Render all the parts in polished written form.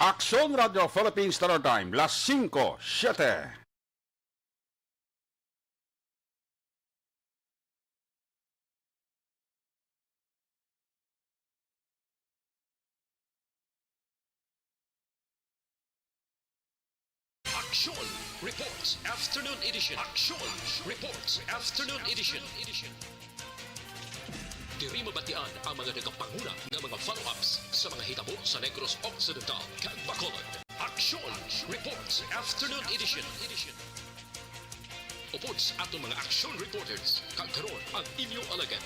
Action Radio Philippines Standard Time, las 5:07. Action Reports Afternoon Edition. Action Reports Afternoon Edition. Diri mabatian ang mga nagapanguna ng mga follow-ups sa mga hitabo sa Negros Occidental, kag Bacolod. Action Reports Afternoon Edition. Upod sa atong mga action reporters, kag karon ang inyong alagad.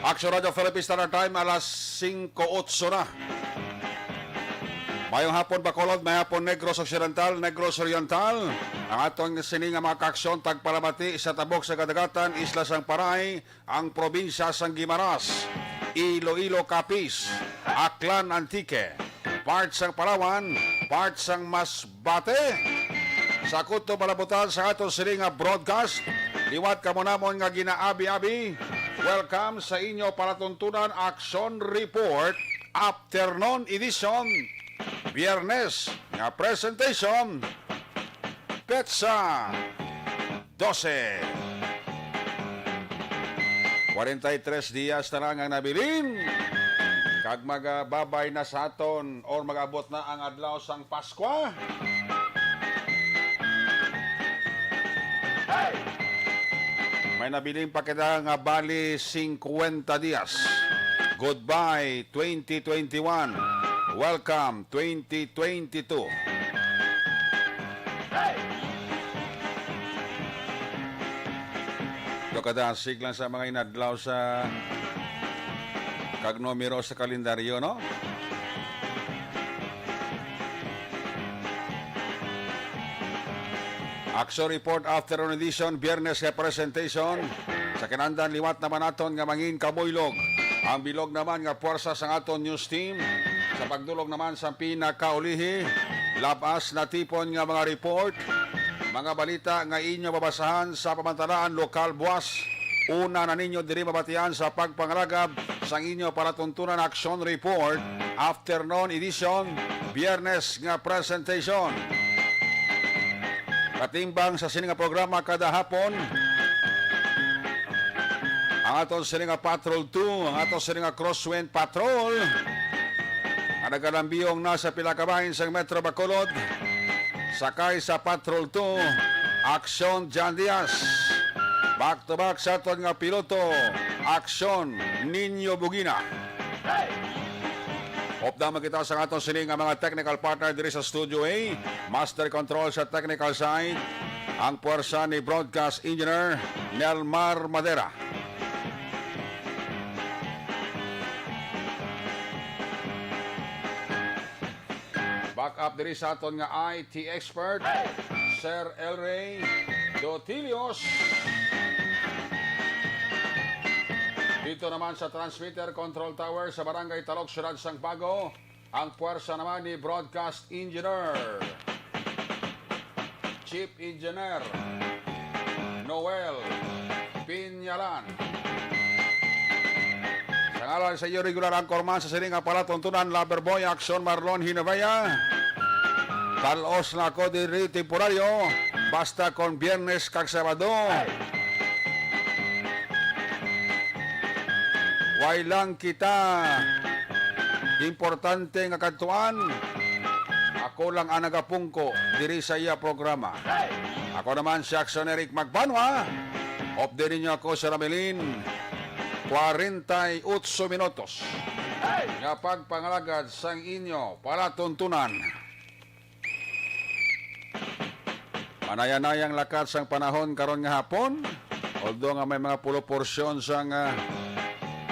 Action Radio Philippines Standard Time, alas 5:08 na. Mayong hapon Bacolod, may hapon Negros Occidental, Negros Oriental. Ang atong sininga mga kaaksyon tagpalamati sa tabok sa kadagatan, Isla Sang Paray, ang probinsya sang Guimaras, Iloilo Capiz, Aklan Antique, part sang Palawan, part sang Masbate. Sa kuto palabutan sa atong sininga broadcast, liwat ka mo namon nga ginaabi-abi. Welcome sa inyo palatuntunan Action Report Afternoon Edition. Biyernes nga presentation Petsa 12. 43 dias na lang ang nabilin. Kag magababay na sa aton or magabot na ang adlaw sang Paskwa. May nabiling pa kita nga bali 50 dias. Goodbye 2021. Welcome 2022. Dokadasig lang sa mga inadlaw sa kagnomero sa kalendaryo, no? Action Report Afternoon Edition, Biyernes nga presentation. Sa kinandan, liwat naman aton nga mangin kabuylog. Ang bilog naman nga puwersa sa aton news team. Sa pagdulog naman sa pinakaulihi, labas na tipon nga mga report. Mga balita nga inyo babasahan sa pamantalaan lokal buwas. Una na ninyo diri mabatian sa pagpangalagab sa inyo para tuntunan Action Report Afternoon Edition, Biyernes nga presentation. Katimbang sa sininga programa kada hapon, ang aton sininga Patrol 2, ang aton sininga Crosswind Patrol, ang nagalambiyong nasa pilakabahin sa Metro Bacolod, sakay sa Patrol 2, Action Jan Diaz. Back to back sa aton nga piloto, Action Nino Bugina. Opdama kita sa atong sining ang mga technical partner diri sa Studio A. Master Control sa technical side, ang puwersa ni Broadcast Engineer Nelmar Madera. Back up diri sa aton nga IT expert, Sir Elray Dotilios. Dito naman sa transmitter control tower sa Barangay Talok, Ciudad Sang Pago, ang puwersa naman ni Broadcast Engineer, Chief Engineer Noel Pinyalan. Sa ngalan sa iyo regular anchorman sa sininga palatuntunan, Loverboy Action Marlon Hinabaya. Talos na ako diri temporaryo, basta kon Biyernes kag Sabado. Way lang kita importante nga kadtuan. Ako lang ang nagapungko diri sa iya programa. Ako naman si Action Eric Magbanwa. Update ninyo ako sa Ramelin 48 minutos. Nga pagpangalagad sang inyo palatuntunan. Anay-anayang lakat sang panahon karon nga hapon. Although nga may mga pulo porsyon sang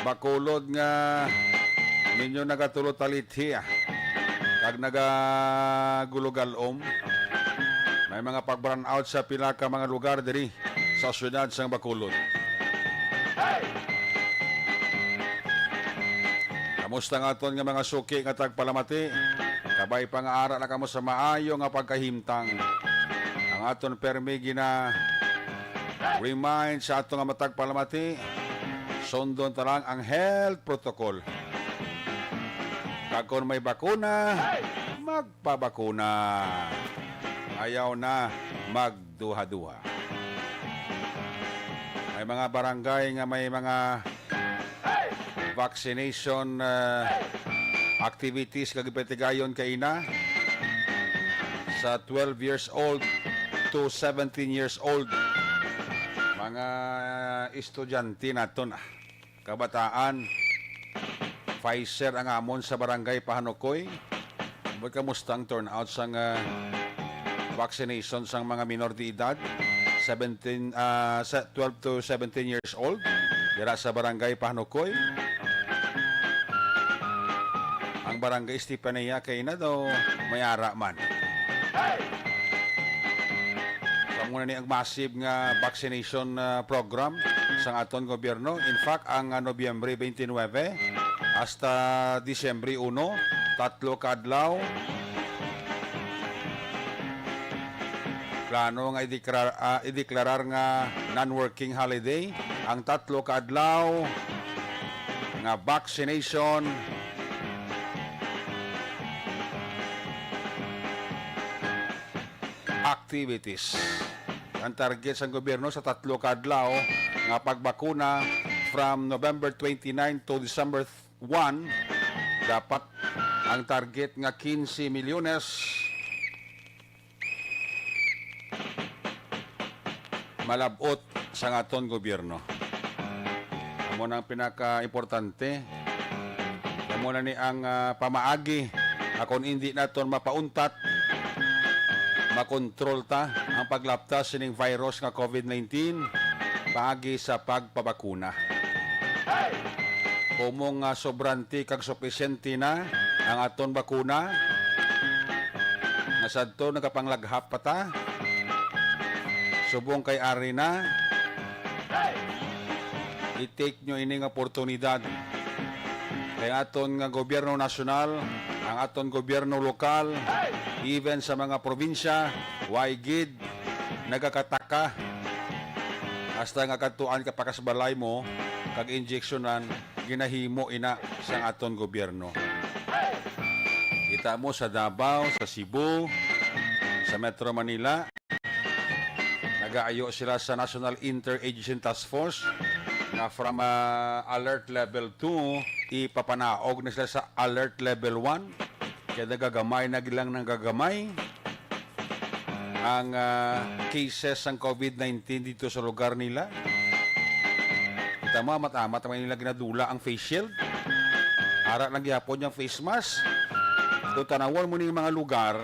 bakulod nga ninyo nagatulot talithi kag nagagulugalom. May mga pag-burn out sa pila ka mga lugar diri sa syudad sang Bacolod. Kamusta nga aton nga mga suki nga tagpalamati? Kabay pa nga ara na kamo sa maayo nga pagkahimtang. Ang aton permi gina remind sa aton nga matagpalamati, sundon ta lang ang health protocol. Kag kung may bakuna, magpabakuna. Ayaw na magduha-duha. May mga barangay nga may mga vaccination activities kagipetigayon kaina sa 12 years old to 17 years old. Mga estudyante naton kabataan. Pfizer ang amon sa barangay Pahanukoy. Kamusta ang turnout sang vaccination sang mga minor de edad 12 to 17 years old dira sa barangay Pahanukoy. Ang barangay Estipania kay na daw mayara man. So muna ni ang massive nga vaccination program sa aton gobyerno. In fact, ang Nobyembre 29 hasta Disyembre 1, tatlo kadlaw plano nga ideklarar nga non-working holiday ang tatlo ka adlaw nga vaccination activities. Ang target sa gobyerno sa tatlo ka adlaw nga pagbakuna from November 29 to December 1 dapat ang target nga 15 milyones malabot sa aton gobyerno. Amo nang pinaka-importante. Amo na ni ang pamaagi akon hindi naton mapauntat makontrol ta ang paglaptas sining virus nga COVID-19 paagi sa pagpabakuna. Kumong sobranti kag supisyente na ang aton bakuna nga sadto nagapanglaghap pa ta. Subong kay ari na i-take nyo ining oportunidad kay aton nga gobyerno nasyonal, ang aton gobyerno lokal, even sa mga probinsya, waigid nagakataka hasta nga katuan ka pakasbalay mo kag injeksyonan ginahimo ina sa aton gobyerno. Kita mo sa Davao, sa Cebu, sa Metro Manila, nag-aayo sila sa National Interagency Task Force na from Alert Level 2, ipapanaog na sila sa Alert Level 1. Kaya nagagamay na gilang ng gagamay ang cases ng COVID-19 dito sa lugar nila. Tama, matamat naman nila ginadula ang face shield. Ara lang gihapon yung face mask. Doon tanawon mo ng mga lugar,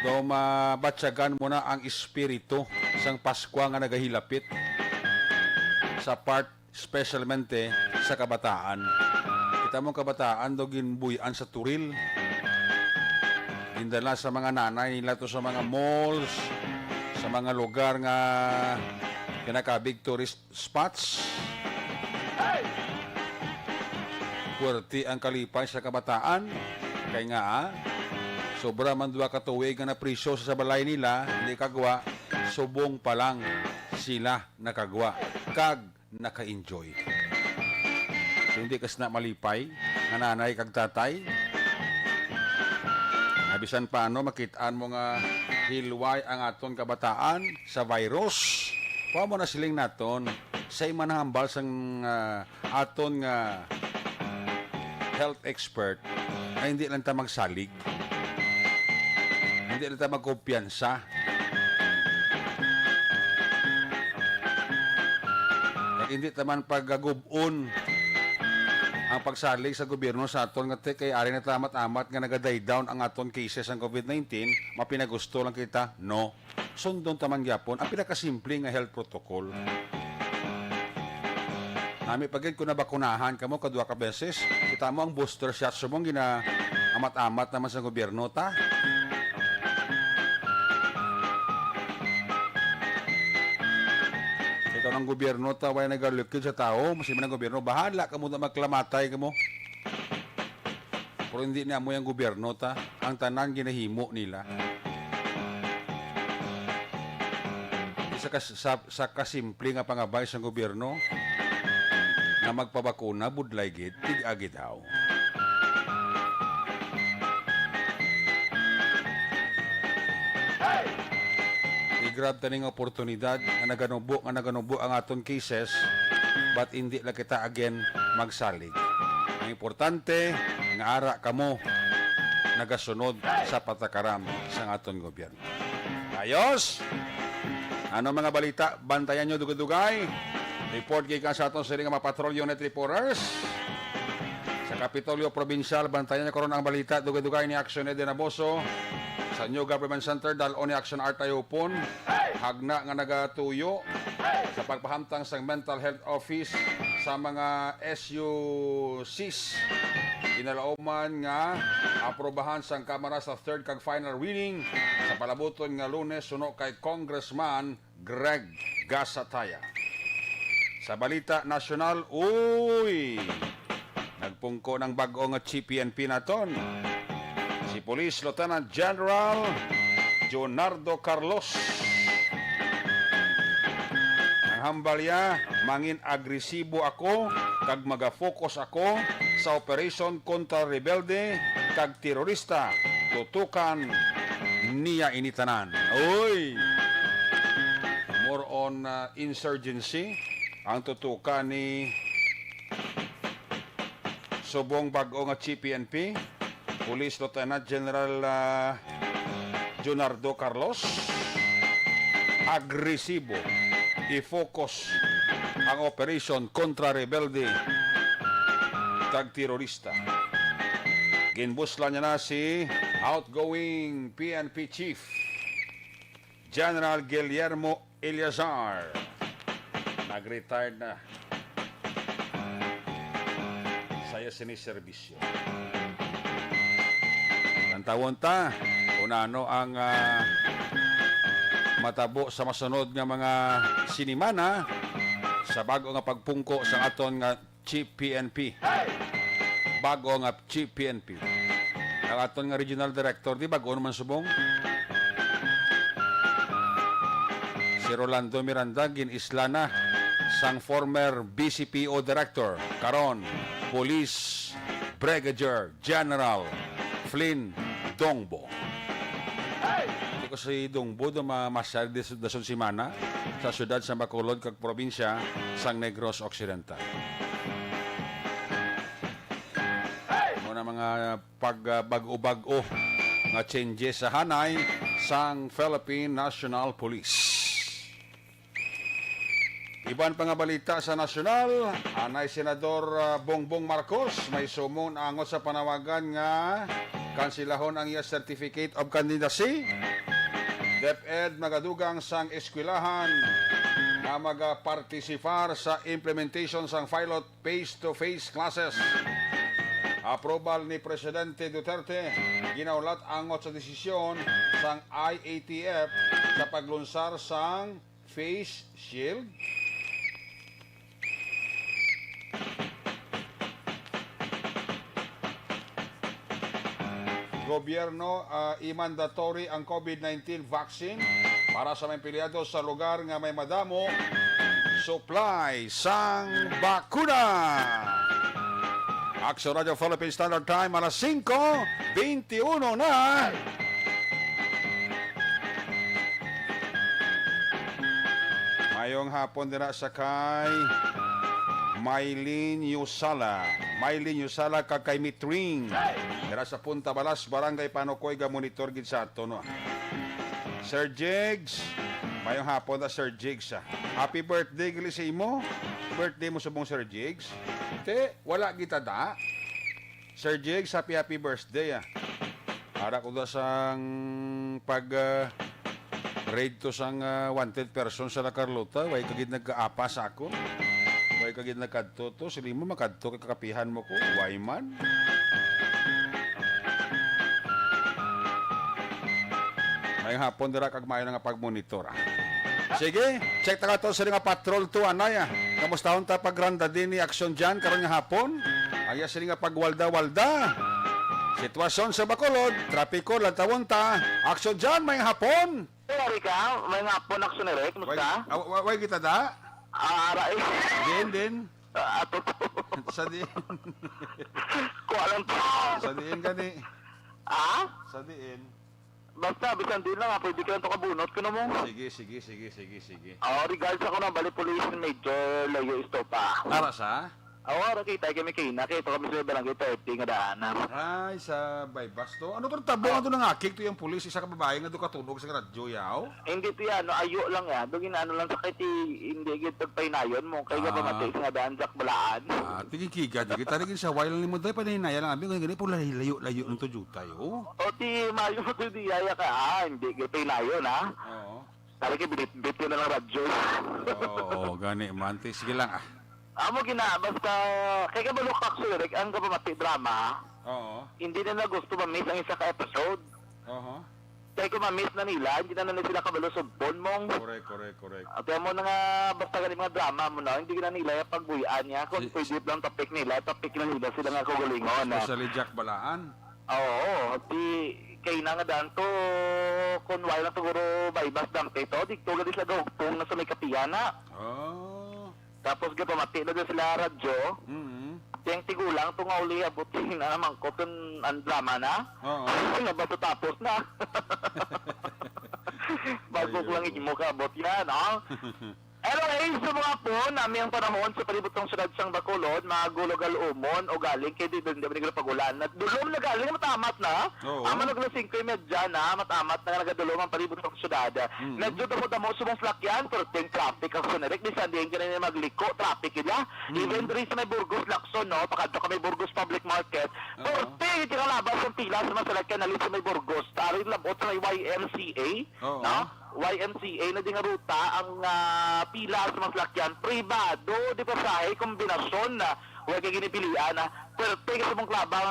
do mabatsagan mo na ang espiritu sang Pasko nga nagahilapit sa part specialmente sa kabataan. Kita mo kabataan do ginbuyan sa turil. Gindala sa mga nanay nila to sa mga malls, sa mga lugar nga kinaka-big tourist spots. Puwerti ang kalipay sa kabataan. Kaya nga sobra man duwa ka tuwig nga na presyo sa balay nila, hindi kagwa, subong pa lang sila nakagwa, kag naka-enjoy. So, hindi kas na malipay, nga nanay kag tatay. Nabisan paano, makitaan mo nga hilway ang aton kabataan sa virus. Pao mo na siling naton, sa imanahambal sang aton nga health expert, na hindi lang ta magsalig. Hindi na tayo magkumpiyansa. Hindi naman paggagubon ang pagsalig sa gobyerno sa aton nga kay ari na tamat-amat nga nagaday down ang aton cases ng COVID-19, mapinagusto lang kita, no. Sundon tamang gyapon ang pinakasimple nga health protocol. Nami pagid ko na bakunahan kamo kadua ka beses, kita mo ang booster shot sumong gina amat-amat naman sa gobyerno ta. Ikaw ng gobyerno ta way nagalukid sa tao, masiman ng gobyerno bahala kamo na magklamatay kamo. Pero hindi na mo yung gobyerno ta, ang tanan ginahimo nila. Sa kasimple nga pangabay sa gobyerno na magpabakuna budlay gid tig-agid haw. I-grab taning oportunidad nga naganubo ang aton cases but hindi lang kita again magsalig. Ang importante nga ara kamo nagasunod sa patakaram sa aton gobyerno. Ayos! Ano mga balita? Bantayan nyo dugay-dugay. Report kay ka sa aton sila nga mga patrol unit reporters. Sa Kapitolyo Provincial, bantayan nyo karon ang balita dugay-dugay ni Action Ed Naboso. Sa New Government Center, dalon ni Action Art Ayupon. Hagna nga nagatuyo sa pagpahamtang sa Mental Health Office sa mga SUCs. Inalauman nga aprobahan sang Kamara sa third kag final reading sa palabuton nga Lunes suno kay Congressman Greg Gasataya. Sa balita nasyonal, nagpungko ng bag-o nga CPNP naton. Si Police Lieutenant General Leonardo Carlos. Ang hambalya, mangin agresibo ako, kag maga-focus ako sa operation kontra rebelde kag terorista. Tutukan niya initanan. More on insurgency. Ang tutukan ni subong bag-o nga CPNP. Police Lieutenant General Leonardo Carlos. Agresibo i-focus ang operation kontra rebelde kag terorista. Ginbuslan niya na si outgoing PNP Chief General Guillermo Eleazar. Nag-retired na. Saya siniserbisyo. Tawon ta kung ano ang matabo sa masunod nga mga sinimana sa bago nga pagpungko sa aton nga Chief PNP. Bago nga Chief PNP. Ang aton nga Regional Director, di bago naman subong? Si Rolando Miranda, gin-islana sang former BCPO Director, karon Police Brigadier General Flynn Dongbo. Hindi ko si Dongbo do masyari dason simana sa syudad sa Bacolod kag probinsya sang Negros Occidental. Muna mga pagbag-o-bag-o nga changes sa hanay sang Philippine National Police. Iban pa nga balita sa nasyonal, anay Senador Bongbong Marcos may sumon angot sa panawagan nga kansilahon ang iya Certificate of Candidacy. DepEd magadugang sang eskwelahan na magapartisipar sa implementation sang pilot face-to-face classes. Approval ni Presidente Duterte ginaulat angot sa desisyon sang IATF sa paglunsar sang face shield. Gobyerno i-mandatory ang COVID-19 vaccine para sa mga empleyado sa lugar nga may madamo supply sang bakuna. Action Radio Philippine Standard Time alas 5:21 na. Mayong hapon dira sa kay Maylene Yusala. Maylene Yusala kag kay Mitring. Dira sa Punta Balas, Barangay Panokoy ga monitor gid sa ato no. Sir Jigs, Mayong hapon na Sir Jigs. Happy birthday gali sa imo. Birthday mo subong Sir Jigs. Te, wala kita da. Sir Jigs, happy birthday Ara ko da sang pag raid to sang wanted person sa La Carlota. Way kagid nagkaapa sa ako. Way kagid nagkadto to. Sili mo makadto kay kakapihan mo ko. Way man. May hapon dira kag maayo nga pagmonitor. Sige, check ta ka to sa nga patrol to anay. Kamustahon ta pagranda din ni aksyon diyan karon nga hapon. Aya sa nga pagwalda-walda. Sitwasyon sa Bacolod, trapiko lantawon ta. Aksyon diyan may hapon. Sorry ka, may nga po naksunere, kumusta? Way kita da. Aray. Din. Ato to. Sa din. Ko alam to. Sa din gani. Sa din. Basta, bisan din lang, pwede ka lang ito kabunot ko na mo. Sige. Regards ako ng Bali Police Major Layo Estopa. Para sa? Kita kami nakita kami sa Barangay 30 nga daanan. Ay, sa bypass to. Ano to tabo nga to nang akik to yung pulis isa ka babae nga do katunog sa radyo yaw? Hindi to yan, ayo lang yan. Doon ano lang sakit hindi gid pagpainayon mo. Kaya ka pamatay nga daan sak balaan. Tigikiga, kita rin sa while ni mo dahil paninaya lang abing ganyan po layo ng to jutay, oh. O ti, mayo mo to diyaya ka, hindi gid painayon, Oo. Tari ka binit ko na ng radyo. Oo, gani man. Sige lang, Amo basta kay kabalo kaksurik ang kapamati drama, Oo. hindi na gusto ma-miss ang isa ka episode. Oo. Kaya kung ma-miss na nila, hindi na sila kabalo sa bon mong. Correct. At mo na nga, basta galing mga drama mo na, hindi na nila yung pagbuyaan niya. Kung pwede lang topic nila na nila sila nga kugalingon. Especially Jack Balaan. Oo, kay na nga daan to, kung wala na siguro baybas dampe to, dito gali sila gawagtong na sa may kapiyana. Oh. Tapos pamati na doon sila radyo. Yung tigulang, itong uli abutin na naman ko, itong ang drama na. Oo. Bato tapos na. Bago ko lang mo ka, abot yan, Anyway, sa mga po, namin ang panahon sa palibutang syudad sang Bacolod, mga gulugal umon o galing, kaya di naging pagulan. At dulom na galing, matamat na. Oo. Ama naglasing ko yung medya na, matamat na nagadulom ang palibutang syudad. Medyo damo-damo subong slakyan, pero ting traffic ang sunerik. Di sandihin ka na magliko, traffic nila. Even rin sa may Burgos Lacson, no? Pakadto ka may Burgos Public Market. Pero ting, hindi ka labas ang pila sa mga salakyan na sa may Burgos. Tarin labot sa may YMCA, Oo. no? YMCA na di nga ruta ang pila sa mga salakyan privado di pasahe kombinasyon na huwag kay ginipilian pero tiga sa mong klabang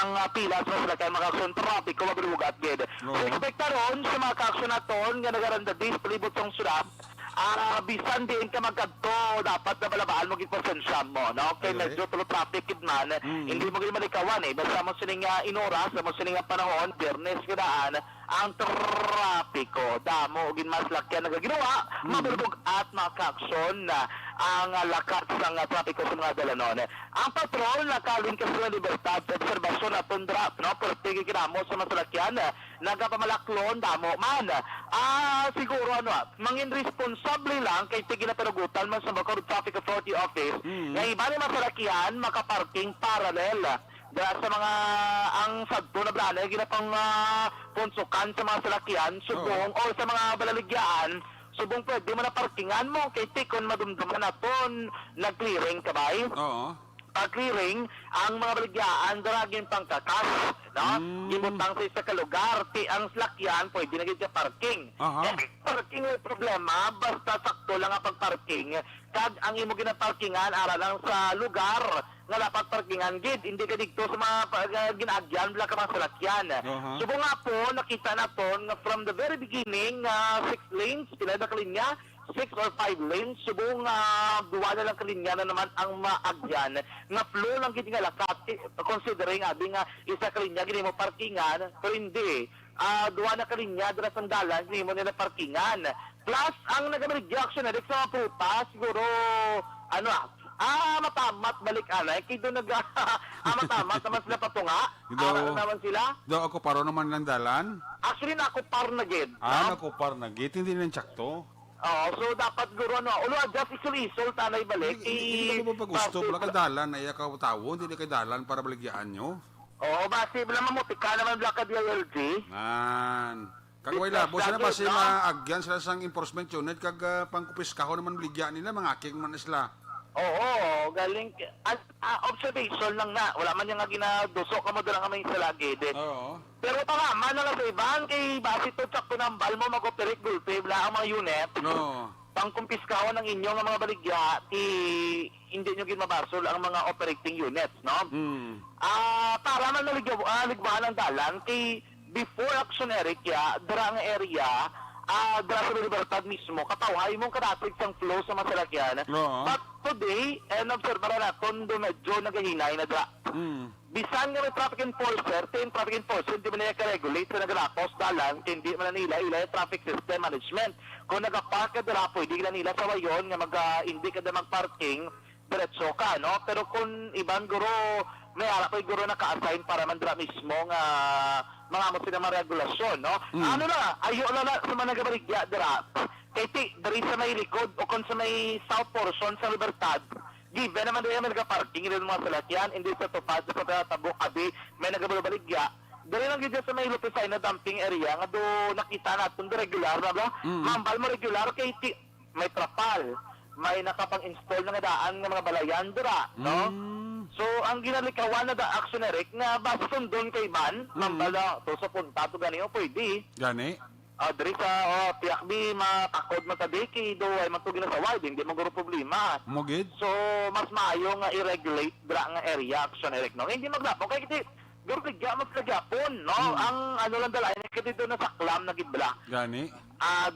ang pila sa mga salakyan makakasyon traffic ko mabilugat gid. So expecta ron sa mga kakasyon naton nga nagaranda dis palibot sang syudad bisan din ka magkadto dapat na balabaan mo gid pasensya mo no kay medyo tulo traffic gid man hindi mo gid malikawan basta mo sining inoras mo sining panahon Biyernes kadaan ang trapiko damo gin mas lakyan nagaginawa mabulbog at makaksyon na ang lakat sang trapiko sa mga dalanon. Ang patrol nakalingkas sa libertad sa obserbasyon at tundra no pertigi kinamo sa masalakyan nagapamalaklon damo man siguro mangin responsable lang kay tigi na perugutan man sa Bacolod Traffic Authority Office nga iba ni masalakyan makaparking parallel sa mga ang sadto na brana ginapang punsukan sa mga salakyan subong o sa mga balaligyan subong pwede mo na parkingan mo kay tikon madumduman naton nag-clearing ka ba? Oo. Pag-clearing ang mga balagyaan daragin pangkakas no? Gibutang sa isa ka lugar ti ang salakyan pwede na gid ka parking. Parking ay problema basta sakto lang ang pagparking kag ang imo ginaparkingan ara lang sa lugar nga dapat parkingan gid hindi ka dito sa mga ginagyan bla ka mga salakyan. Subo nga po nakita naton nga from the very beginning 6 lanes pila na kalinya 6 or 5 lanes subong duwa na lang kalinya na naman ang maagyan nga flow lang gid nga lakat considering abi nga isa kalinya gini mo parkingan pero hindi duwa na kalinya dira sang dalan gini mo nila parkingan plus ang nagareaction na sa mga puta siguro matamat balik anay kay do matamat naman sila patunga naman sila ako paro naman ng dalan. Actually nako par na gid Nakupar na git hindi nang tsakto. so dapat guro ulo adjust isul tanay balik Hindi mo pa gusto wala ka dalan ay ka tawo hindi ka dalan para baligyaan nyo. base bala mamutika naman bala ka DLG. Kag way labo sila ba Dagdag, sila no? agyan sila sang enforcement unit kag pangkupiskahon naman bligya nila mga aking man isla. Oo, galing. Observation lang na. Wala man yung nga ginaduso ka mo doon ang aming salagid. Oo. Pero tama na lang sa iban, kay base to tsak to ng bal mo mag-operate gulpe, wala ang mga unit. No. Pangkumpiskawan ng inyong mga baligya, hindi nyo ginmabasol ang mga operating units, no? Hmm. Para man naligwaan ang dalan, kay before action area, dara nga area, dara sa Libertad mismo, katawhay mong kadatig sang flow sa masalakyan. Oo. But today, observe na tondo medyo nagahinay na dra. Hmm. Bisan nga may traffic enforcer, hindi man nila ka-regulate sa nagrapos dalan, hindi man nila yung traffic system management. Kung nagapark ka dala, pwede ka nila sa wayon nga hindi ka na mag-parking, diretso ka, no? Pero kung ibang guro, may harap ay guro naka-assign para mandra mismo nga mga mo sila mga regulasyon, no? Ano na, ayo na sa mga nagabaligya dira. Kaya dari sa may likod o kung sa may south portion sa Libertad, given naman doon may nagka-parking rin mga salakyan, hindi sa tupad, sa tabok, abi, may nagabaligya. Dari lang gid sa may Lupisay na dumping area nga do nakita natin do regular na ba? Mambal mo regular kay may trapal, may nakapang-install na nga daan nga mga balayan dira, no? So ang ginalikawan na da action erek nga basta sundon kay ban, mambal na to sa punta to ganiyo pwede. Gani. Dari sa PIACB matakod matadi kay do ay matugin na sa wide, hindi mo guro problema. Mogid. So mas maayo nga i-regulate dra nga area action erek no. Hindi maglapo kay kiti guro bigya mas kagyapon no. Ang ano lang dala ni kiti do na saklam na gidbla. Gani.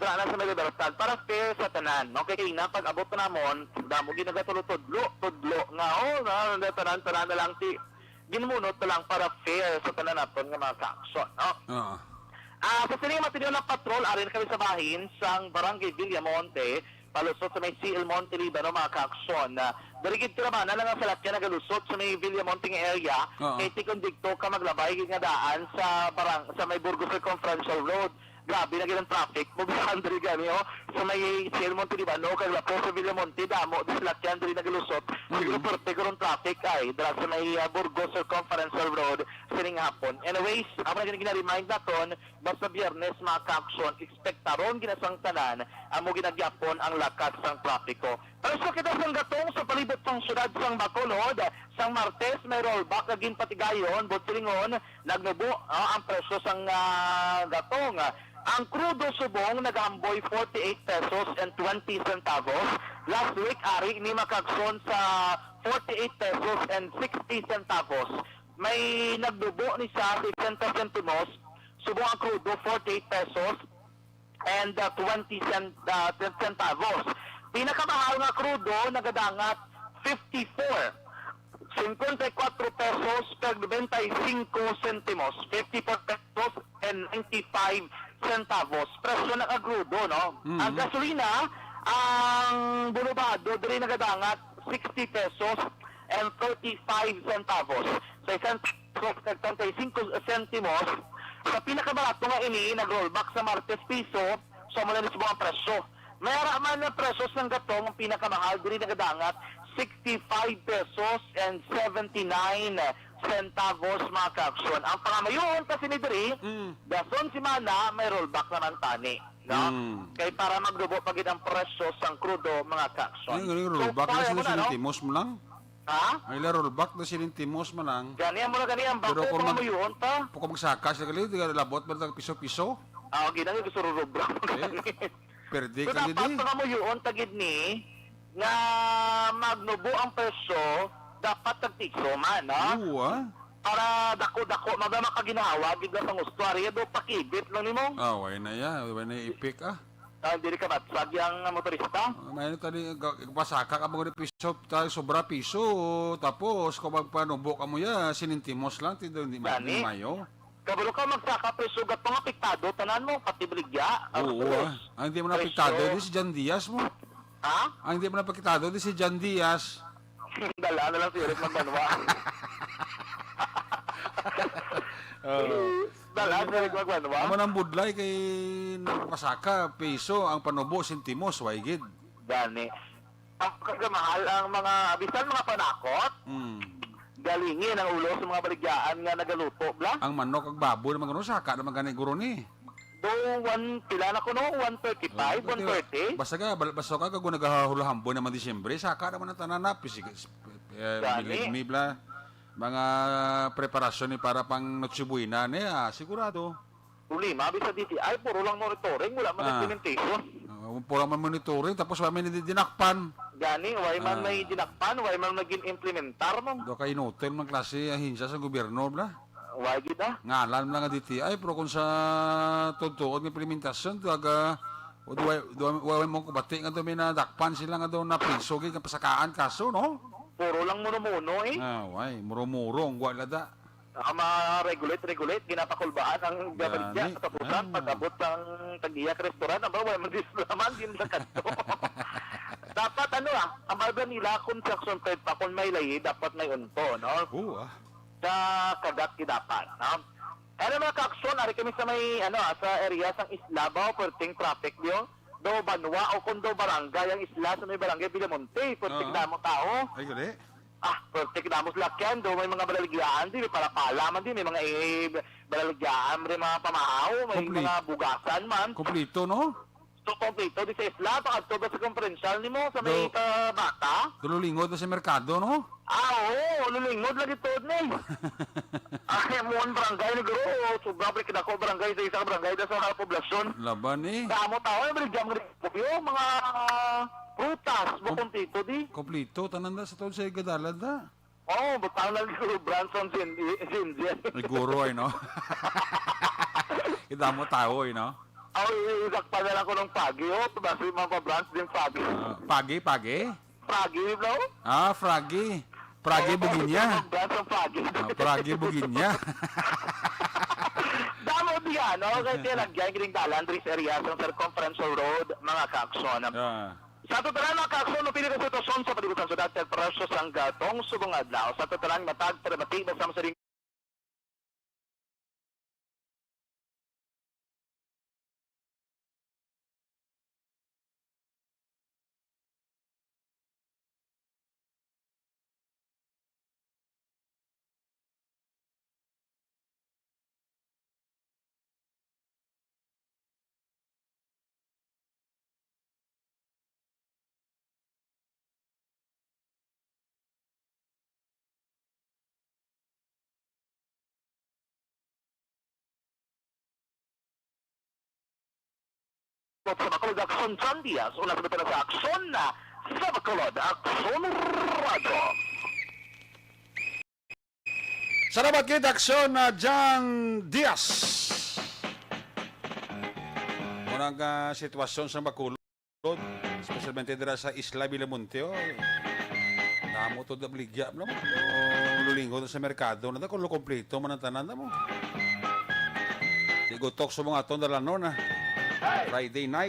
Dra na sa may Libertad para fair sa tanan no. Kay na pag abot na namon damo ginagatulod-tudlo nga na tanan na lang ti ginmunot na lang para fair sa tanan naton nga mga action no. Oo. Sa sining material ng patrol, arin kami sa bahin sang Barangay Villamonte, palusot sa may CL Monte Libano, mga kaaksyon. Darigid ka naman, lang ang salakyan na galusot sa may Villamonte nga area, kay tikong digto ka maglabay nga daan sa may Burgos Circumferential Road. Grabe na ganang traffic, mabihan dali gani, sa may CL Monte Libano, kay lapo sa Villamonte, damo, salakyan dali na galusot. Siguro parte ko ng traffic ay, dala sa may Burgos Circumferential Road, sining hapon. Anyways, ako na gina-remind naton, basta biyernes mga ka-aksyon, expectaron ginasang tanan, amo ginagyapon ang lakas sang trapiko. Pero sa kita sang gatong sa palibot sang syudad sang Bacolod, sang Martes may rollback agin patigayon, butlingon, nagnubo ang presyo sang gatong. Ang crudo subong nagamboy 48 pesos and 20 centavos. Last week, ari ni makagson sa 48 pesos and 60 centavos. May nagdubo ni sa 60 centimos. Subong ang crudo 48 pesos and 20 centavos. Pinakamahal nga crudo nagadangat 54. 54 pesos per 25 centimos. 54 pesos and 95 centavos. Presyo ng agrudo, no? Ang gasolina, ang bulubado, dali nagadangat 60 pesos and 35 centavos. Sa isang 35 centimos, sa pinakabarato nga ini, nag-rollback sa Martes piso, so malalis mo ang presyo. Mayroon man ng presos ng gatong, ang pinakamahal, dali nagadangat 65 pesos and 79 centavos mga kaaksyon. Ang pangamayon kasi ni Diri, dason si Mana, may rollback naman tani. No? Kaya para magdubo pagid ang presyo sang crudo mga kaaksyon. Ay, galing rollback na sila sinintimos mo lang. Ha? Ay, rollback na sinintimos mo lang. Ganyan mo na ganyan. Pero Bako kung pangamayon pa. Kung magsaka sila galing, labot ba ng piso-piso? Ginang gusto rurubra. Perde So ka dapat gidi. pangamayon tagid ni na magnubo ang presyo dapat tagtikso man, no? Oo, Para dako-dako magamakaginhawa gid sa gustuarya do pakibit lang nimo. way na ya. Way na ipik Dili ka batsag yang motorista. May tadi pasaka ka mo piso, tayo sobra piso. Tapos kung magpanubo ka mo ya, sinintimos lang. Hindi Gani. mayo. Kabalo ka magsaka presyo gat mga apektado tanan mo pati baligya. Oo, ang hindi mo napiktado di si Jan Diaz mo. Ha? Ang hindi mo napiktado di si Jan Diaz. Dala na lang si Eric Magbanwa. Dala si Eric Magbanwa. Amo nang budlay kay pasaka piso ang panubo sentimos waygid. Gani. Ang kagamahal ang mga bisan mga panakot. Galingin ang ulo sa mga baligyaan nga nagaluto bla. Ang manok ag baboy naman gano saka naman gani guro ni. Do, pila na ko no? 135, 130? Basta ka kung naghahulahambo naman Disyembre, saka naman ang tananap. Gani. Mibla, mga preparasyon ni para pang Noche Buena niya, sigurado. Ulima, bisa diti. Ay, puro lang monitoring, wala man implementation. Pura man monitoring, tapos wala man dinakpan. Gani, why man may dinakpan, why man naging implementar mo? Do ka inutil ng klase ahinsya sa gobyerno, bla. Why gid ah? Ngalan lang nga diti. Ay, pero kung sa tutuod ng implementasyon, taga, wala mo kubati nga doon may nadakpan sila nga doon na priso, kaya pasakaan kaso, no? Puro lang muno-muno eh. Way, muro-murong, wala da. Regulate, ginapakulbaan ang gabalidya, Gani. katapusan, pag-abot ng tagiyak restaurant, wala man naman, din sa kanto. Dapat ang baga nila, construction trade pa, kung may layi, dapat may unto, no? Sa kagat kidapan, no? Ano mga kaksyon, ari kami sa may, sa area sang isla ba, perting traffic diyo, do banwa o kundo barangay, ang isla sa may barangay Bilamonte, perting damo tao. Ay, gali. Pertik damos lakyan, do may mga balaligyan din, may palapala man din, may mga balaligyan, may mga pamahaw, may Complete. mga bugasan man. Kompleto, no? So, kompleto, di sa isla, pakagto ba sa konferensyal ni mo, sa may Do. bata? Tululingod na sa merkado, no? Oo, lulingod lagi to ni. Ay, mo ang barangay ni Garo, sobra pa kinako barangay sa isang barangay sa mga poblasyon. Laban eh. Damo tao, may baligyan mga prutas, mo kompleto di. Kompleto, tanan na sa taon sa igadalad na. Oo, butang lang Garo Branson Sinjen. Siguro ay, no? Kita mo tao, ay, no? Isak pa na lang ko ng pagi, basta yung mga branch din pagi. Pagi? Pagi, bro? Fragi. Fragi Buginya. Branch ng pagi. Fragi Buginya. Damo diyan, no? Kasi tinagyan kining dalan, Dris area, sa circumference road, mga kakson. Sa totalan mga kakson, pili ka sitwasyon sa palibutan sa dati, presyo sang gatong subong adlaw. Sa totalan, matag, perabati, basama sa ring sa Bacolod Action Sandias, una sa sa aksyon na sa Bacolod Action Radio. Salamat kay Daksyon na Jang Diaz. Unang sitwasyon sa Bacolod, especialmente dira sa Isla Bilamonte, namo to da bligya no. Lulinggo sa merkado, nada ko lo kompleto man ang tanan mo. Tigutok sa mga aton dalano na. Friday nga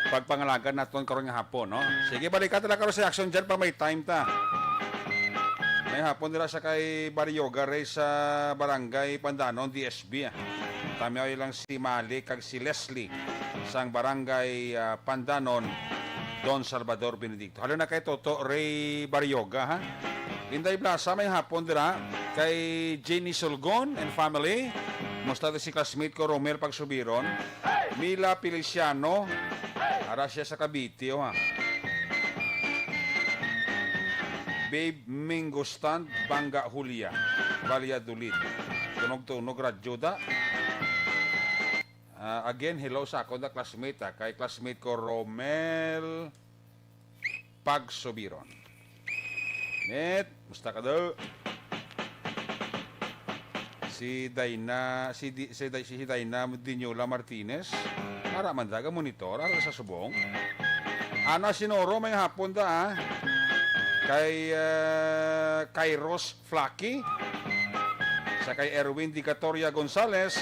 pagpangalagan naton karon nga hapon, no? Sige, balikan ta karon sa action dyan pa may time ta. May hapon dira sa kay Baryoga ray sa Barangay Pandanon, DSB. Tami ay lang si Mali kag si Leslie sang Barangay Pandanon, Don Salvador Benedicto. Halo na kay Toto ray Baryoga, ha? Inday Plaza may hapon dira kay Jenny Solgon and family. Musta si classmate ko Romel Pagsubiron, Mila Feliciano, ara siya sa Cavite, ha. Babe Mingostan, Bangga Julia, Valladolid. Tunog-tunog radyoda. Again, hello sa ako na classmate, ha. Kay classmate ko Romel Pagsubiron. Net, musta ka daw? Si Dayna Dinyola Martinez para mandaga monitor ara sa subong. Ana sinoro may hapon da kay Kairos Flaky sa kay Erwin Dicatoria Gonzales,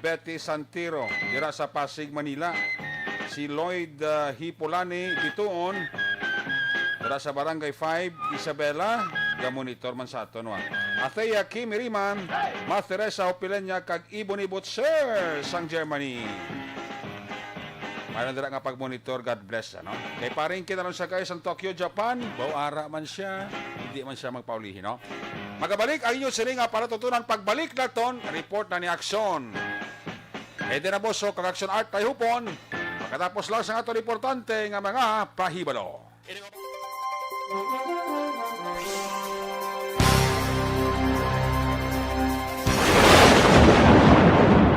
Betty Santiro dira sa Pasig, Manila. Si Lloyd Hipolani ditoon dira sa Barangay 5 Isabela, ga monitor man sa aton wa. Athea Kim Iriman, Ma Teresa Opilenya kag Ibon Ibot Sir sang Germany. Mayroon dira nga pag-monitor, God bless, ano? Kay paring kinaron sa guys ang Tokyo, Japan, baw ara man siya, hindi man siya magpaulihin, no? Magabalik ang inyo sini nga para tutunan pagbalik naton report na ni Aksyon. Edi na boso kag Aksyon Art tayo hupon. Pagkatapos lang sa ato importante nga mga pahibalo.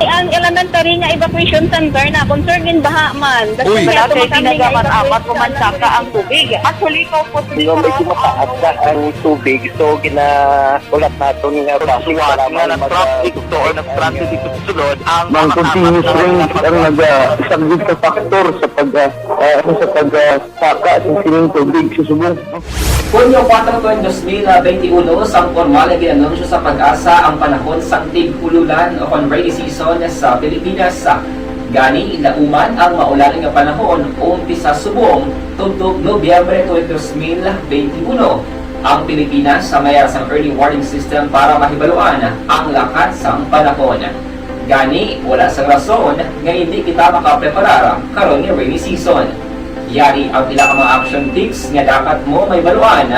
Ang elementary nga evacuation center na concern din baha man. Uy. kaya Kaya tumakami nga ginagaman-amat evacuation kumansaka ang tubig. Actually, ikaw po sa Medyo mataas na ang tubig, so ginaulat nato nga traffic para nga ng traffic to or nag-traffic dito sa sulod ang Mang continuous rin ang nag-sagbit sa factor sa pagsaka sa sining tubig sa subong. Hunyo 4, 2021, sang formal ay ginanunsyo sa Pag-asa ang panahon sang tig-ululan o kon rainy season sa Pilipinas. Gani, ilauman ang maulan nga panahon umpisa subong tugtog Nobyembre 2021. Ang Pilipinas sa mayroon sang early warning system para mahibaluan ang lakat sang panahon. Gani, wala sang rason nga hindi kita makapreparar karon nga rainy season. Yari ang pila ka mga action tips nga dapat mo may baluan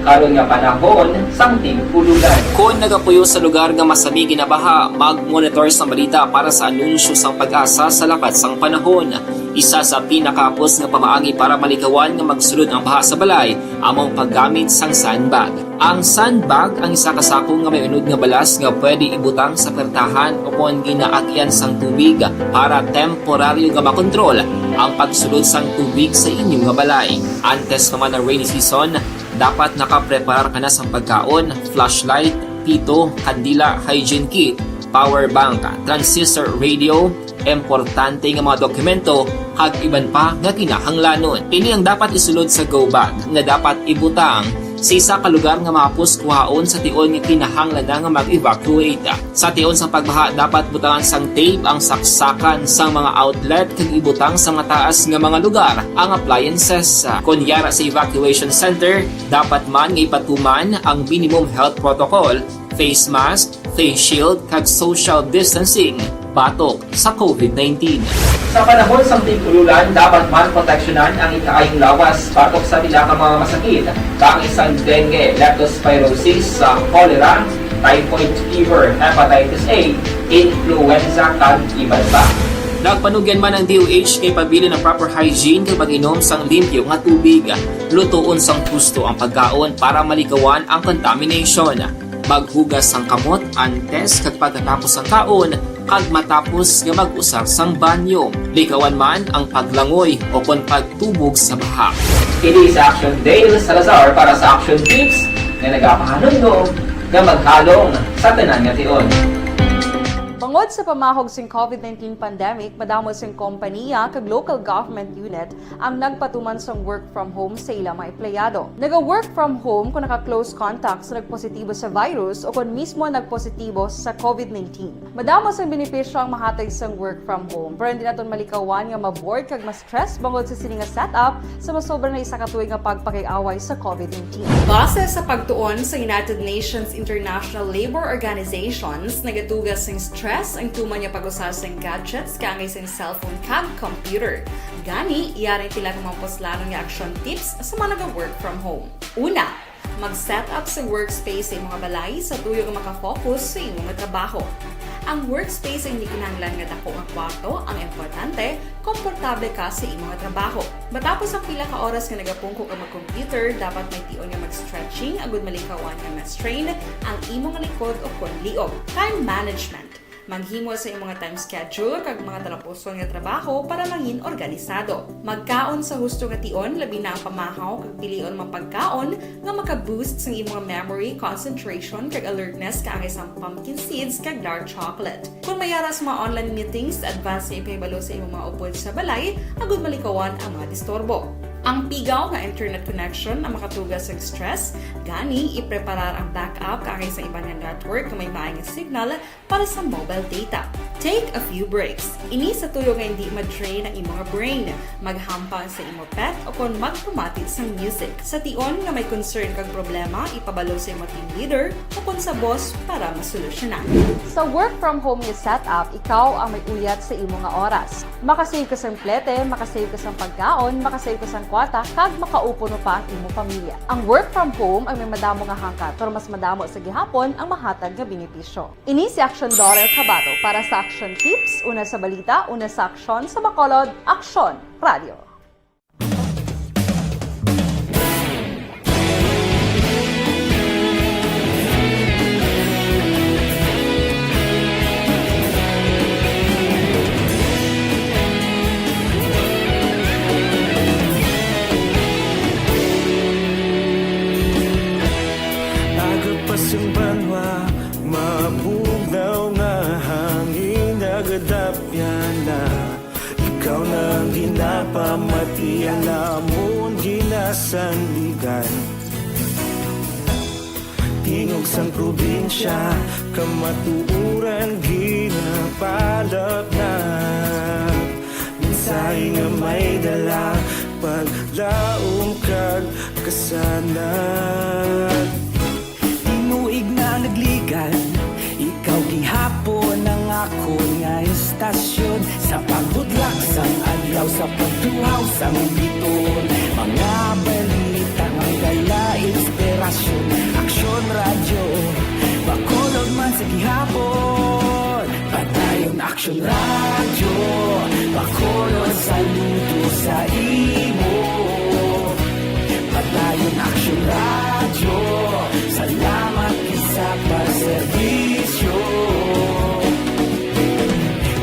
karon nga panahon sang tig-ululan. Kung nagapuyo sa lugar nga masabi ginabaha, mag-monitor sa balita para sa anunsyo sang Pag-asa sa lakat sang panahon. Isa sa pinakapos nga pamaagi para malikawan nga magsulod ang baha sa balay among paggamit sang sandbag. Ang sandbag ang isa ka sako nga may unod nga balas nga pwede ibutang sa pertahan o kung ginaagyan sang tubig para temporaryo nga makontrol ang pagsulod sang tubig sa inyong nga balay. Antes naman ng rainy season, dapat nakapreparar ka na sa pagkaon, flashlight, pito, kandila, hygiene kit, power bank, transistor radio, importante nga mga dokumento, kag iban pa nga kinahanglanon. Ini ang dapat isulod sa go bag na dapat ibutang sa isa ka lugar nga mapus kuhaon sa tion nga kinahanglan nga mag-evacuate. Sa tion sa pagbaha dapat butangan sang tape ang saksakan sang mga outlet kag ibutang sa mataas nga mga lugar ang appliances. Kunyara sa evacuation center, dapat man nga ipatuman ang minimum health protocol, face mask, face shield kag social distancing batok sa COVID-19. Sa panahon sa tig-ululan, dapat man proteksyonan ang ikaayong lawas batok sa nila ka mga masakit, kang isang dengue, leptospirosis, cholera, typhoid fever, hepatitis A, influenza, kag iban pa. Nagpanugyan man ang DOH kay pabili ng proper hygiene kay pag-inom sang limpyo nga tubig, lutuon sang husto ang pagkaon para malikawan ang contamination. Maghugas sang kamot antes kag pagkatapos ang kaon kag matapos nga mag-usar sang banyo. Likawan man ang paglangoy o kon pagtubog sa baha. Kini sa Action Dale Salazar para sa Action Tips nga nagapahanundong nga maghalong sa tanan nga tion. Bangod sa pamahog sing COVID-19 pandemic, madamo sing kompanya kag local government unit ang nagpatuman sang work from home sa ilang mga empleyado. Naga-work from home kung naka-close contact sa nagpositibo sa virus o kung mismo nagpositibo sa COVID-19. Madamo sang benepisyo ang mahatag sang work from home, pero hindi naton malikawan nga ma-bored kag ma-stress bangod sa sini nga setup sa masobra na isa ka tuig nga pagpakiaway sa COVID-19. Base sa pagtuon sa United Nations International Labor Organizations, nagatugas sing stress ang tuman niya pag-usar sa gadgets kangay sa cellphone kag computer. Gani, iyarin tila ng mga poslanong nga action tips sa mga nag-work from home. Una, mag-set up sa workspace sa imong balay sa tuyo nga makafocus sa imong trabaho. Ang workspace ay hindi kinahanglan nga dako nga kwarto, ang importante, komportable ka sa imong trabaho. Matapos ang pila ka oras nga nagapungko ka mag-computer, dapat may tion nga mag-stretching agud malikawan nga ma-strain ang imong likod o kon liog. Time management. Maghimo sa imong time schedule kag mga talapuson nga trabaho para mangin organisado. Magkaon sa husto nga tion, labi na ang pamahaw kag pilion mga pagkaon nga maka-boost sa imong memory, concentration kag alertness kaangay sa pumpkin seeds kag dark chocolate. Kung mayara sa mga online meetings, advance sa ipahibalo sa imong mga upod sa balay, agud malikawan ang mga disturbo. Ang pigaw nga internet connection ang makatugas sa stress, gani ipreparar ang backup kaangay sa ibang nga network nga may maayong signal para sa mobile data. Take a few breaks. Ini sa tuyo nga hindi ma-drain ang imong brain. Maghampang sa imong pet o kung magpumati sa music. Sa tion nga may concern kag problema, ipabalo sa imong team leader o kung sa boss para masolusyonan. Sa work from home nga setup, ikaw ang may uyat sa imong nga oras. Makasave ka sa plete, makasave ka sa pagkaon, makasave ka sa kwata kag makaupo no pa ang imo pamilya. Ang work from home ay may madamo nga hangkat pero mas madamo sa gihapon ang mahatag nga benepisyo. Ini si Action Dorel Cabato para sa Action Tips, una sa balita, una sa aksyon sa Bacolod, Action Radio. Agapasang banwa, mabugnaw nga hangin nagadapyan na. Ikaw na ang ginapamatian namon ginasandigan. Tingog sang probinsya, kamatuuran ginapalap na. Minsay nga may dala, paglaong kag kasanat. Tinuig na nagligan, ikaw gihapon ang ako nga estasyon. Sa pagbudlak sang adlaw, sa pagtuhaw sang biton. Mga balita nga dala inspirasyon. Aksyon radyo, Bacolod man sa gihapon. Padayon Aksyon radyo, Bacolod saludo sa imo. Padayon Aksyon radyo, salamat isa pa serbisyo.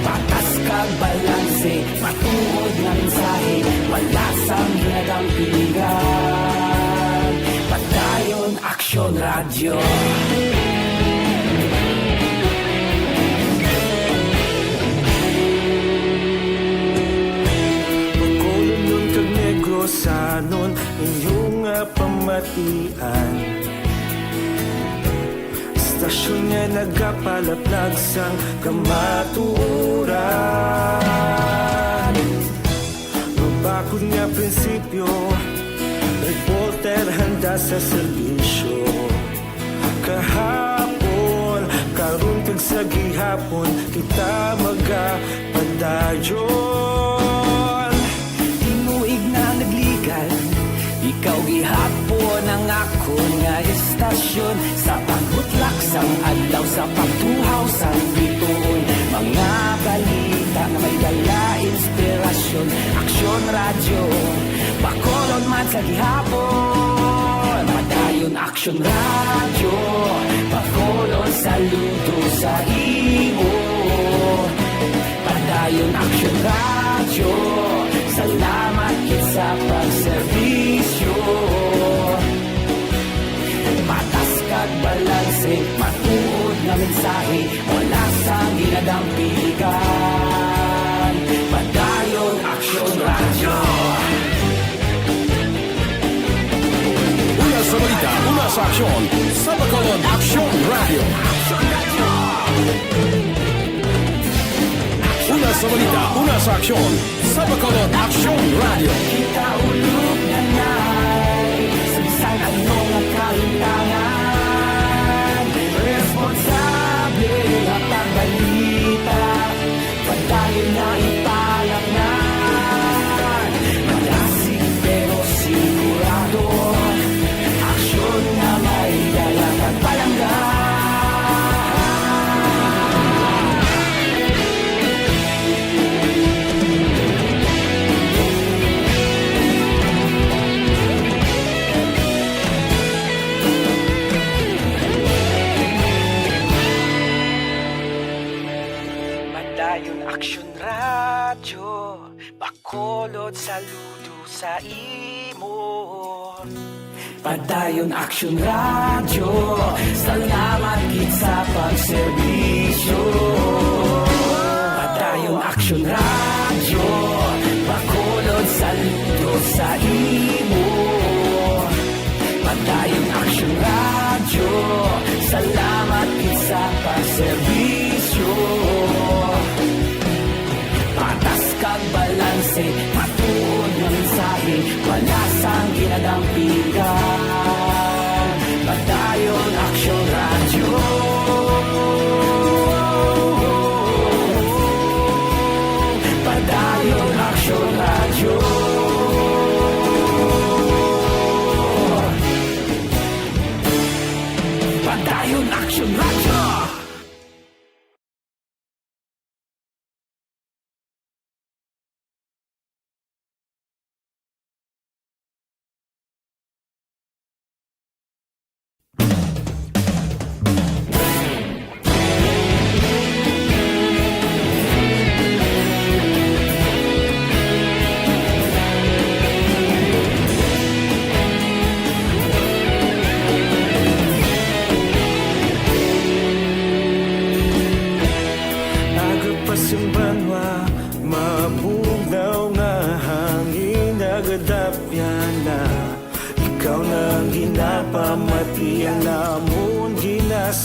Patas kag balanse, matuod ng mensahe, wala sang hinagang piligan. Padayon Aksyon radyo. Bacolod nun kag Negros sanon inyong pamatian. Istasyon nga nagapalaplag sang kamatuuran. Mabakod nga prinsipyo, reporter handa sa serbisyo. Kahapon, karon kag sa gihapon, kita magapadayon. Tinuig na nagligan, ikaw gihapon ang ako nga estasyon. Sa pagbutlak sang adlaw, sa pagtuhaw sang biton. Mga balita nga may dala inspirasyon. Aksyon radyo, Bacolod man sa gihapon. Padayon Aksyon radyo, Bacolod saludo sa imo. Padayon Aksyon radyo, salamat sa pagserbisyo. Patas kag balanse, matuod na mensahe, wala sang ginadampiligan. Padayon Aksyon radyo. Una sa balita, una sa aksyon sa Bacolod Aksyon Radio. Una sa balita, una sa aksyon sa Bacolod Aksyon Radio. Kita ulog na na'y sabisan anong ang kalintangan. Responsable at ang balita, padayon na ipalaknan. Malasig pero sigurado, aksyon na may dalang at palanggan. Padayon Aksyon radyo, Bacolod saludo sa imo. Padayon Aksyon radyo, salamat gid sa pagserbisyo. Padayon Aksyon radyo, Bacolod saludo sa imo. Padayon Aksyon radyo, salamat gid sa pagserbisyo. Patas kag balanse, matuod na mensahe, wala sang ginadampiligan. Padayon Aksyon radyo. Padayon Aksyon radyo.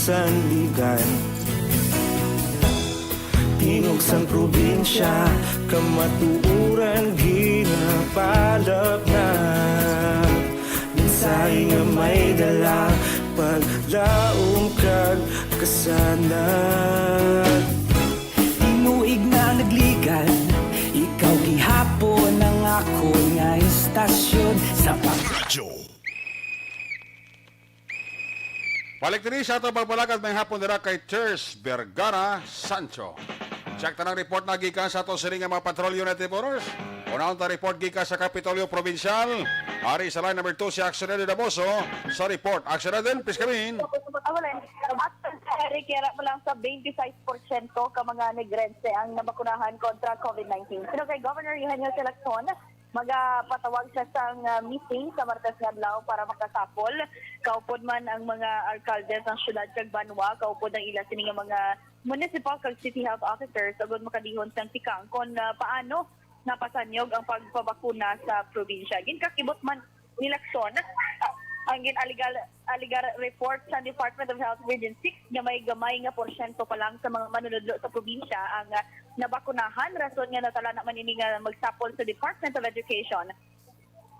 sandigan. Tingog sang probinsya, kamatuuran ginapalap na. Minsay nga may dala, paglaom kag kasanag. Tinuig na nagligan, ikaw gihapon ang ako nga istasyon sa Balik din sa ito pagpalagad may hapon nila kay Chers Vergara Sancho. Check na ng report na gikan sa ito sining mga Patrol Unit Reporters. Unang ta report gikan sa Kapitolyo Provincial. Ari sa line number 2 si Actionary Daboso sa report. Actionary, please come in. Eric, kaya mo lang sa 26% ka mga negrense ang nabakunahan kontra COVID-19. Pero kay Governor Eugenio Lacson, magpatawag siya sa meeting sa Martes nga adlaw para makasapol. Kaupod man ang mga alkalde ng syudad kag Banwa, kaupod ang ila sini nga mga municipal kag city health officers agud makadihon sang tikang kon paano napasanyog ang pagpabakuna sa probinsya. Ginkakibot man ni Lacson ang aligar report sa Department of Health Region 6 nga may gamay nga porsyento pa lang sa mga manunodlo sa probinsya ang nabakunahan. Rason nga natala naman ini nga magsapol sa Department of Education.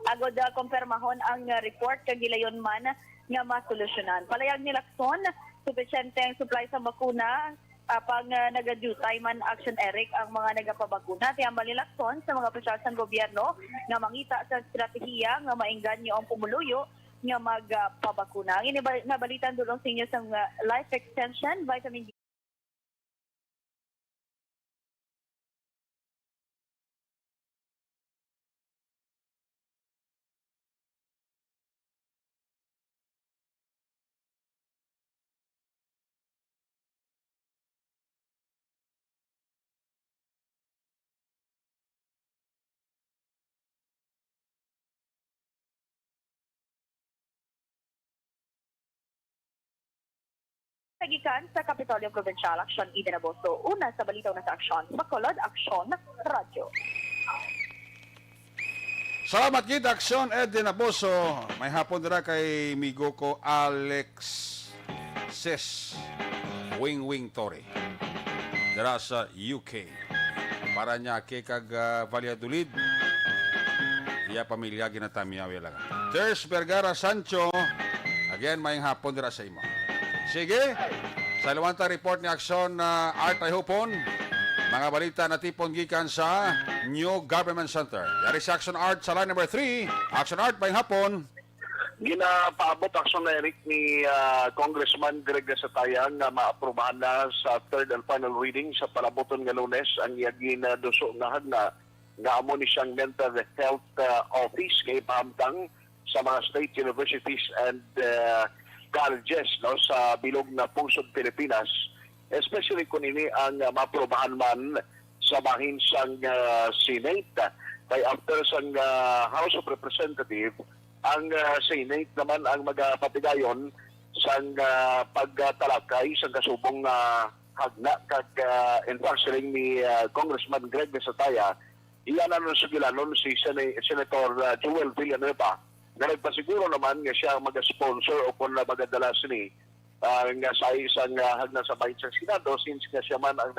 Agod kumpirmahon ang report kag gilayon man nga masolusyonan. Palayag ni Lacson, sufisyente ang supply sa bakuna pag nagadutay man Action Eric ang mga nagapabakuna. Tiyambal ni Lacson sa mga opisyal sa gobyerno nga mangita sa estratehiya nga maingganyo ang pumuluyo nga magpabakuna. Ang nabalitan dulong sa inyo sa life extension, vitamin D. Gikan sa Kapitolyo Provincial, Action Ida Naboso. Una sa balitaw na sa Action, Bacolod, Action Radyo. Salamat gid Action Ed Naboso. May hapon dira kay migo ko Alex Sis Wing Torre. Dira sa UK. Para niya kag Valladolid. Iya pamilya ginatamiyaw lang. Chers Vergara Sancho. Again, may hapon dira sa imo. Sige, sa luwanta report ni Action Art ay hupon. Mga balita na tipon gikan sa New Government Center. Yari si Action Art sa line number 3. Action Art, may hapon. Ginapaabot Action Eric ni Congressman Greg Gasatayang na maaprubahan na sa third and final reading sa palaboton nga Lunes ang iyagin duso nga hagna nga amo ni siyang mental health office kay pahamtang sa mga state universities and colleges sa bilog na pungsod Pilipinas, especially kung ini ang maprobahan man sa bahin sang Senate. Kay after sang House of Representatives, ang Senate naman ang magpatigayon sang pagtalakay sa kasubong hagna kag enforcing ni Congressman Greg Desataya. Iyan ang sugilanon si Senator Joel Villanueva na nagpasiguro naman nga siya mag-sponsor o kung magadala sini nga sa isang hagna sa bahin sa Senado since nga siya man ang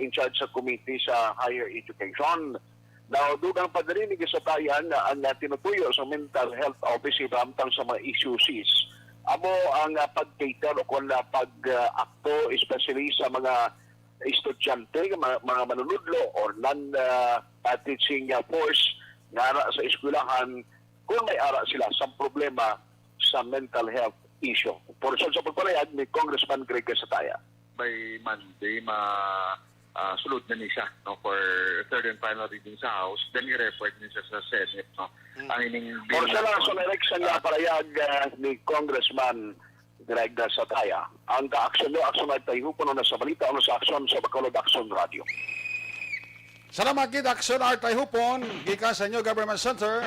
in charge sa committee sa higher education. Now, doon ang padarinig sa tayan na ang tinutuyo sa mental health office ibamtang sa mga issues. Amo ang pag-cater o kung pag-akto especially sa mga estudyante, mga manunudlo or non-teaching force na sa eskwelahan kung may ara sila sa problema sa mental health issue. Por sa pagpalayag ni Congressman Greg Casataya. By Monday, sulod na niya for third and final reading sa House, then i-report niya sa Senate. Ang ining Por sa lang sa election na palayag ni Congressman Greg Casataya, ang ka-aksyon nyo, aksyon ay tayo puno na sa balita o sa aksyon sa Bacolod Action Radio. Salamat gid Action Art ay hupon. Gikan sa New Government Center.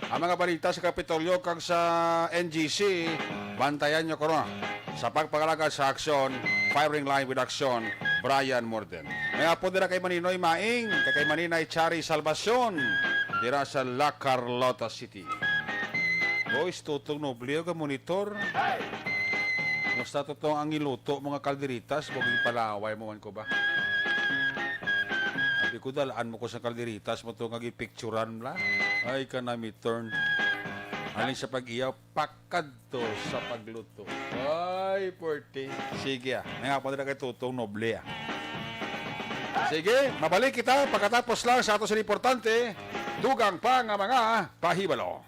Ang mga balita sa Kapitolyo kag sa NGC, bantayan nyo ko sa pagpagalagad sa aksyon, firing line with action, Brian Morden. May apo dira kay Maninoy Maing, kay Maninay Chari Salvacion, dira sa La Carlota City. Boys, tutong nobleo ka monitor. No Basta totoo ang iluto, mga kalderitas, huwag yung palaway mo man ko ba? Sabi ko, dalaan mo ko sa kalderitas mo ito picturean la. Ay ka na turn. Alin sa pag-iyaw, pakad to sa pagluto. Ay, porte. Sige Nangapon na kay tutong noble Sige, mabalik kita pagkatapos lang sa ato sa importante. Dugang pa nga mga pahibalo.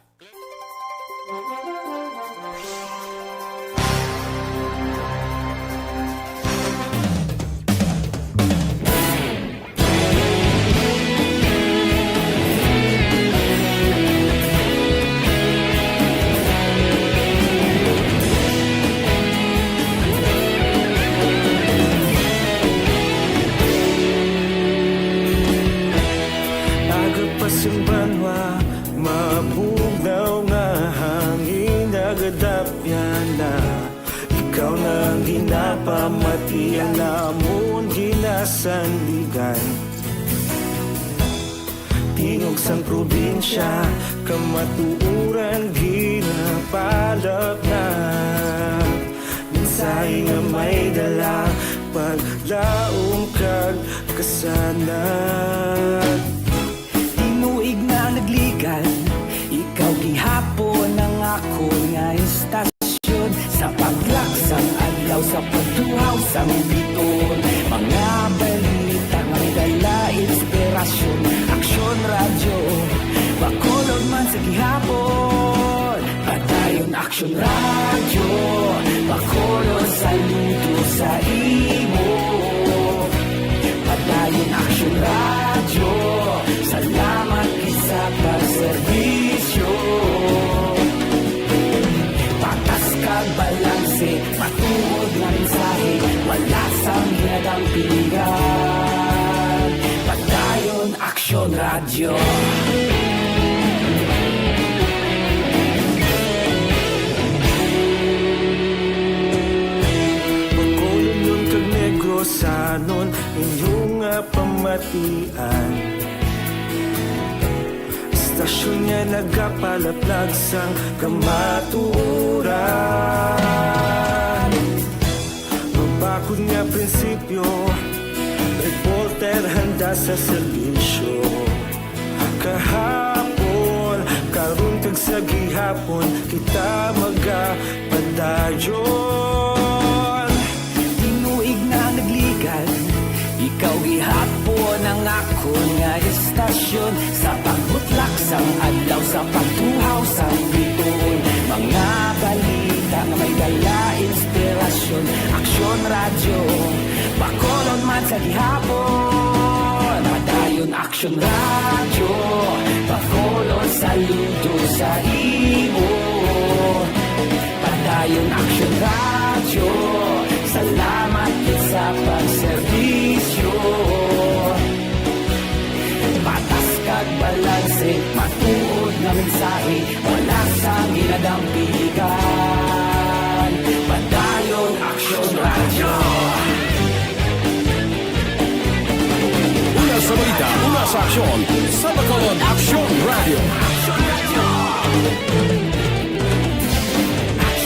Agapasumbanwa, mabugnaw nga hangin nagadapyan na. Ikaw na ang ginapamatian namon ginasandigan. Tingog sang probinsya, kamatuuran ginapalap na. Minsay nga may dala, paglaong kag kasanag. Inuig na nagligan, ikaw gihapon ang ako nga istasyon. Sa paglaksang adlaw, sa pagduhaw sang biton. Mga balita nga may dala inspirasyon. Aksyon radyo, bakolog man sa gihapon. Padayon aksyon radyo, bakolog sa luto sa imo. Padayon aksyon radyo, salamat isa pagserbisyo. Patas kag balanse, matuod na mensahe, wala sang ginadang pilihan. Padayon aksyon radyo. Bakolong nun kag negrosanon, inyong pamatian. Istasyon niya nagapalaplag sang kamaturan. Mabakod nga prinsipyo, reporter handa sa serbisyo. Kahapon, karun kag sa gihapon, kita magapadayon. Tinuig na nagligan, ikaw gihapon ang ako nga istasyon. Sa pagbutlak sang adlaw, sa pagtuhaw sang biton. Mga balita nga may dala inspirasyon. Aksyon radyo, bakolon man sa gihapon. Padayon aksyon radyo, bakolon saludo sa imo. Padayon aksyon radyo, salamat sa pagserbisyo. Patas kag balanse, matuod na mensahe, wala sang ginadang pilihan. Padayon aksyon radyo. Una sa balita, una sa aksyon, sa Bacolod Aksyon Radio.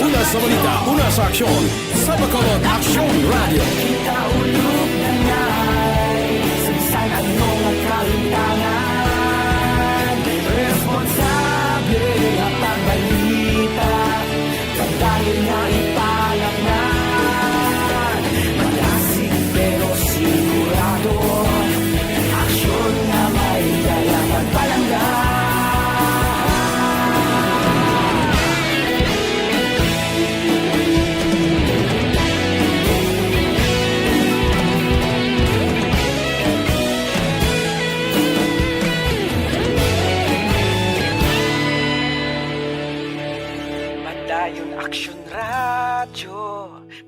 Una sa balita, una sa aksyon, sa Bacolod Aksyon Radio. Kita ulog na ngay, sansan anong kalintangan. Responsable ang pagbalita, pagdayon na ipalaknan. Malasig pero sigurado, aksyon na may dalang pagpalanggan. Padayon aksyon radyo,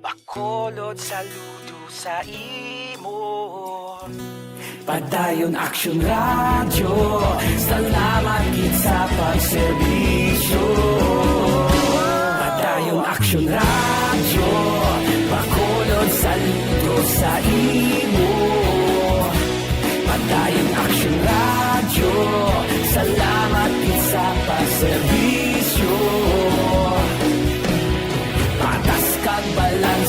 bakolod saludo sa imo. Padayon aksyon radyo, salamat gid sa pagserbisyo. Padayon aksyon radyo, bakolod saludo sa imo. Padayon aksyon radyo, salamat gid sa pagserbisyo. Patas kag balanse,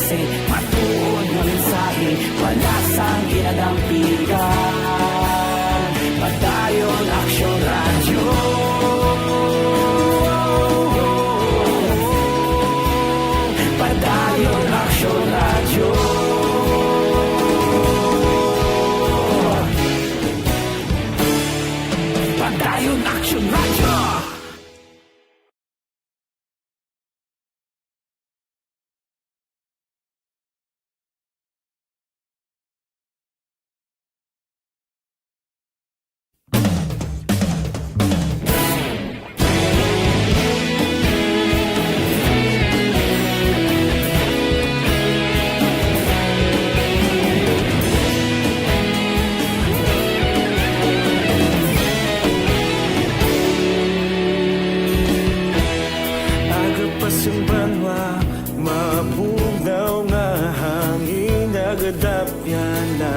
nadapya na.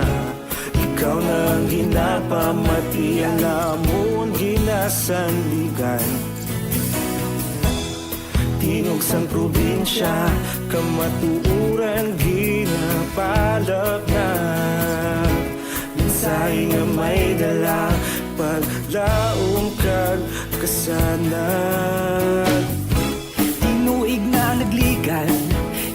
Ikaw nang ginapamati ang amon ginasandigan. Tingog sang probinsya, kamatuuran ginapalap na. Minsay nga may dala, paglaong kag kasanag. Tinuig na nagligan,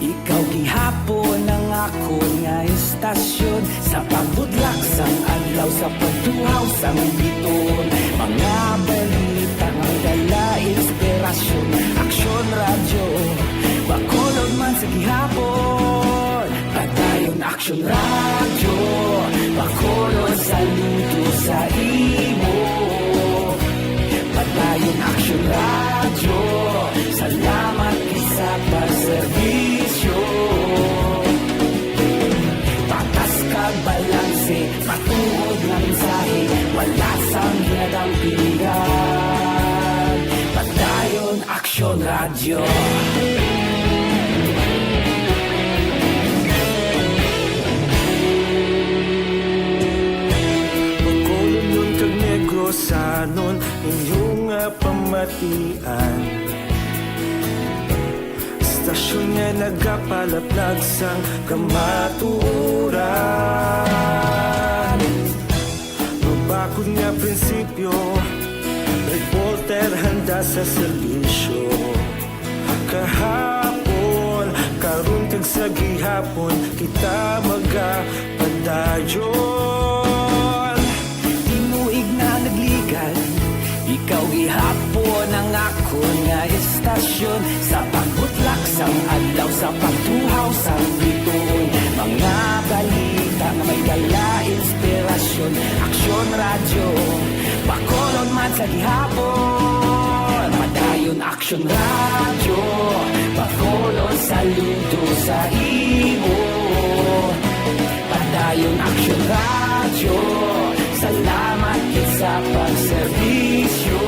ikaw gihapon ang ako nga estasyon. Sa pagbudlak sang adlaw, sa pagtuhaw sang biton. Mga balita nga dala inspirasyon. Aksyon radyo, bakolod man sa gihapon. Padayon aksyon radyo, bakolod saludo sa imo. Padayon aksyon radyo, salamat sa pagserbisyo. Patas kag balanse, matuod na mensahe, wala sang ginadang pilihan. Padayon aksyon radyo. Bakolod nun kag Negros sanon, inyong pamatian. Stasyon nga nagapalaplag sang kamaturan. Mabakod nga prinsipyo, reporter handa sa serbisyo. Kahapon, karon kag sa gihapon, kita magapadayon. Tinuig na nagligan, ikaw gihapon ang ako nga estasyon. Sa pagbutlak sang adlaw, sa pagtuhaw sang biton. Mga balita nga may dala inspirasyon. Aksyon radyo, bakolod man sa gihapon. Padayon aksyon radyo, bakolod saludo sa imo. Padayon aksyon radyo, salamat sa pagserbisyo.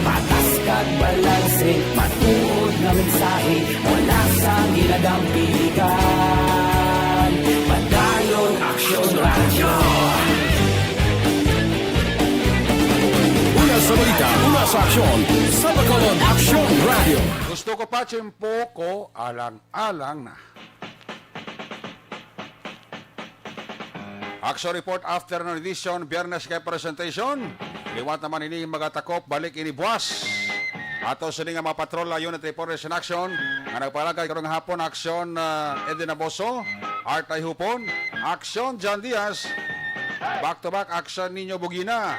Patas kag balanse, matuod na mensahe, wala sang ginadang piligan. Padayon aksyon radyo. Una sa balita, una sa aksyon, sa Bacolod Aksyon Radio. Gusto ko pa tiyempo ko alang-alang na. Action report afternoon edition, Biyernes kay presentation. Liwat naman ini magatakop, balik ini buwas. Ato sa nga mga patrola, unit reporters in action. Nga nagpalagay karong hapon, aksyon Edin Aboso, Artay Hupon, aksyon John Diaz, back-to-back action Nino Bugina.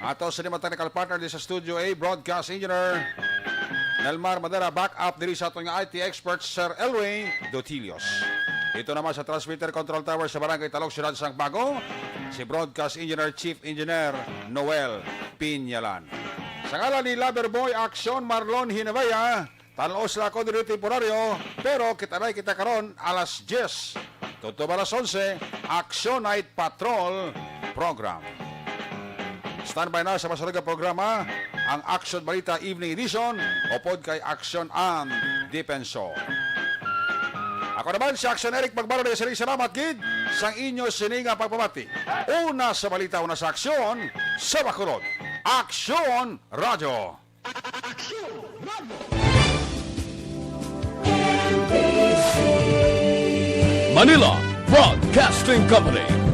Ato sa mga technical partner di sa Studio A, broadcast engineer Nelmar Madera, back up diri sa atong IT expert Sir Elway Dotilios. Dito naman sa transmitter control tower sa Barangay Talok, Ciudad Sang Bago, si broadcast engineer Chief Engineer Noel Pinyalan. Sa ngalan ni Loverboy Aksyon Marlon Hinabaya, talos la ko dito temporaryo, pero kita karon alas 10. Tuto alas 11, Aksyon Night Patrol Program. Standby na sa masalagang programa, ang Aksyon Balita Evening Edition o pod kay Aksyon ang Depensor. Ako naman si Aksyon Eric Magbaro de Sering Salamat Gid sang inyo sininga pagpamati. Una sa balita, una sa aksyon sa Bacolod. Aksyon Radio. Manila Broadcasting Company.